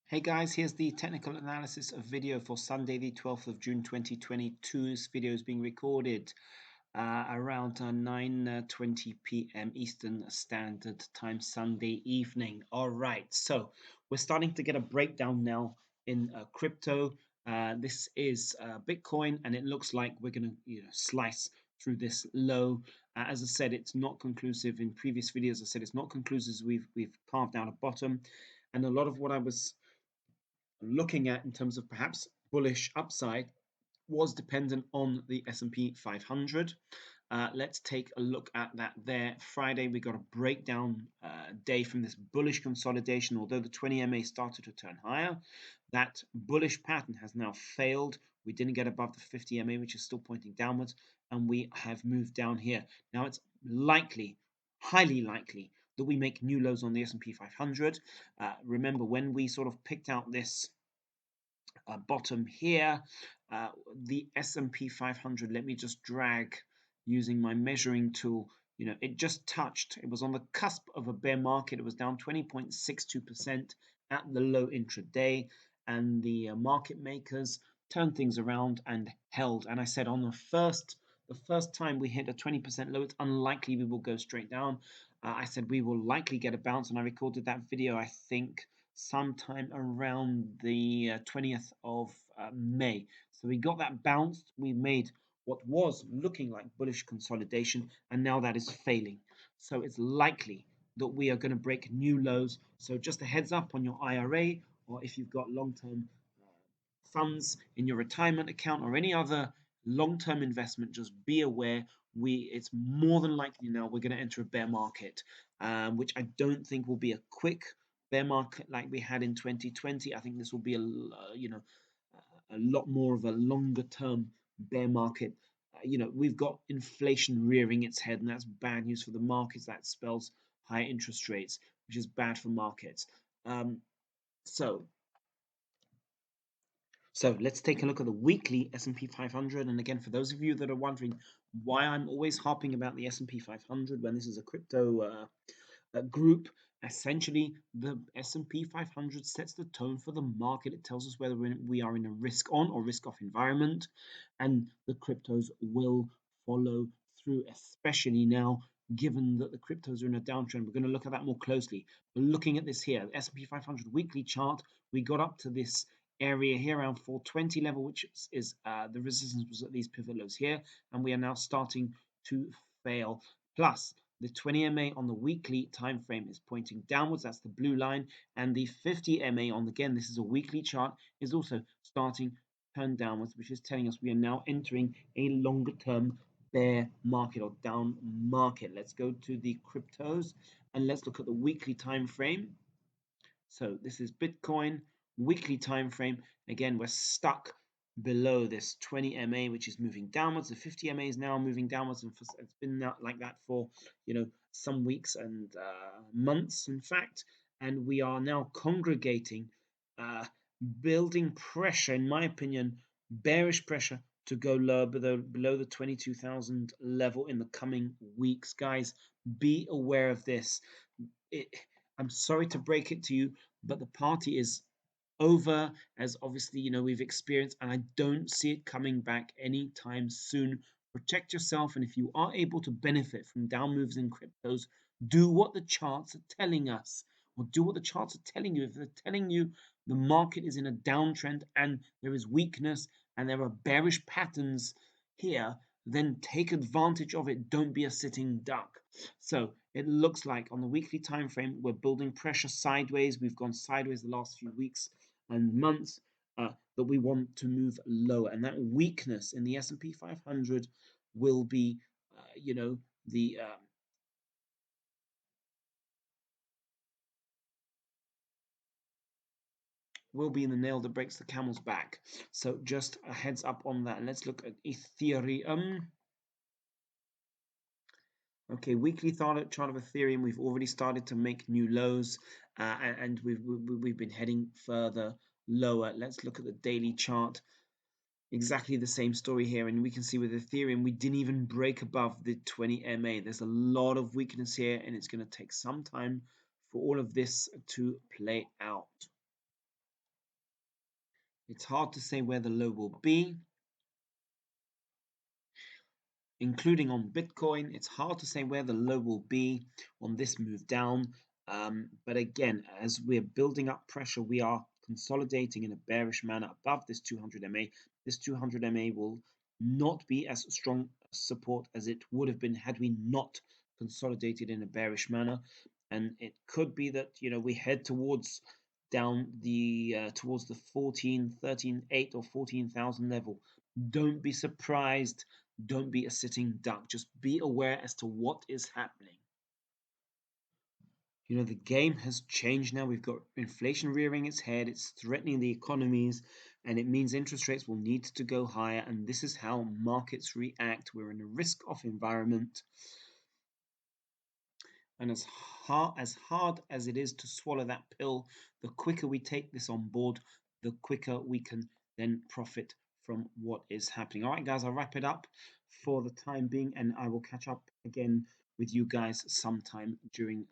Hey guys, here's the technical analysis of video for Sunday, the 12th of June 2022. This video is being recorded around 9:20 p.m. Eastern Standard Time, Sunday evening. All right, so we're starting to get a breakdown now in crypto. This is Bitcoin, and it looks like we're going to slice through this low. As I said, it's not conclusive. In previous videos, I said it's not conclusive. We've carved out a bottom, and a lot of what I was looking at in terms of perhaps bullish upside was dependent on the S&P 500. Let's take a look at that there. Friday, we got a breakdown day from this bullish consolidation. Although the 20 MA started to turn higher, that bullish pattern has now failed. We didn't get above the 50 MA, which is still pointing downwards, and we have moved down here. Now it's likely, highly likely, that we make new lows on the S&P 500. Remember, when we sort of picked out this bottom here, the S&P 500, let me just drag using my measuring tool. It just touched, it was on the cusp of a bear market. It was down 20.62% at the low intraday, and the market makers turned things around and held. And I said on the first time we hit a 20% low, it's unlikely we will go straight down. I said we will likely get a bounce, and I recorded that video, I think, sometime around the 20th of May. So we got that bounced. We made what was looking like bullish consolidation, and now that is failing. So it's likely that we are going to break new lows. So just a heads up on your IRA, or if you've got long-term funds in your retirement account or any other long-term investment, just be aware it's more than likely now we're going to enter a bear market, which I don't think will be a quick bear market like we had in 2020. I think this will be a lot more of a longer term bear market. We've got inflation rearing its head, and that's bad news for the markets. That spells higher interest rates, which is bad for markets. Um, so so let's take a look at the weekly S&P 500. And again, for those of you that are wondering why I'm always harping about the S&P 500 when this is a crypto group, essentially the S&P 500 sets the tone for the market. It tells us whether we are in a risk on or risk off environment, and the cryptos will follow through, especially now given that the cryptos are in a downtrend. We're going to look at that more closely. We're looking at this here, the S&P 500 weekly chart. We got up to this area here around 420 level, which is the resistance was at these pivot lows here, and we are now starting to fail. Plus, the 20 MA on the weekly time frame is pointing downwards. That's the blue line, and the 50 MA on, again, this is a weekly chart, is also starting to turn downwards, which is telling us we are now entering a longer term bear market or down market. Let's go to the cryptos and let's look at the weekly time frame. So this is Bitcoin weekly time frame. Again, we're stuck below this 20 MA, which is moving downwards. The 50 MA is now moving downwards, and it's been like that for some weeks and months, in fact. And we are now congregating, building pressure, in my opinion, bearish pressure to go lower below the 22,000 level in the coming weeks. Guys, be aware of this. I'm sorry to break it to you, but the party is over, as obviously we've experienced, and I don't see it coming back anytime soon. Protect yourself, and if you are able to benefit from down moves in cryptos, do what the charts are telling us, or do what the charts are telling you. If they're telling you the market is in a downtrend and there is weakness and there are bearish patterns here, then take advantage of it. Don't be a sitting duck. So it looks like on the weekly time frame we're building pressure sideways. We've gone sideways the last few weeks and months, that we want to move lower, and that weakness in the S&P 500 will be the will be in the nail that breaks the camel's back. So just a heads up on that. And let's look at Ethereum. Okay, weekly chart of Ethereum, we've already started to make new lows, and we've been heading further lower. Let's look at the daily chart. Exactly the same story here, and we can see with Ethereum we didn't even break above the 20 MA. There's a lot of weakness here, and it's going to take some time for all of this to play out. It's hard to say where the low will be, including on Bitcoin. It's hard to say where the low will be on this move down. But again, as we're building up pressure, we are consolidating in a bearish manner above this 200 MA. This 200 MA will not be as strong support as it would have been had we not consolidated in a bearish manner. And it could be that we head towards down the towards the 14, 13.8 or 14,000 level. Don't be surprised. Don't be a sitting duck. Just be aware as to what is happening. The game has changed now. We've got inflation rearing its head. It's threatening the economies, and it means interest rates will need to go higher. And this is how markets react. We're in a risk-off environment. And as hard as it is to swallow that pill, the quicker we take this on board, the quicker we can then profit from what is happening. All right, guys, I'll wrap it up for the time being, and I will catch up again with you guys sometime during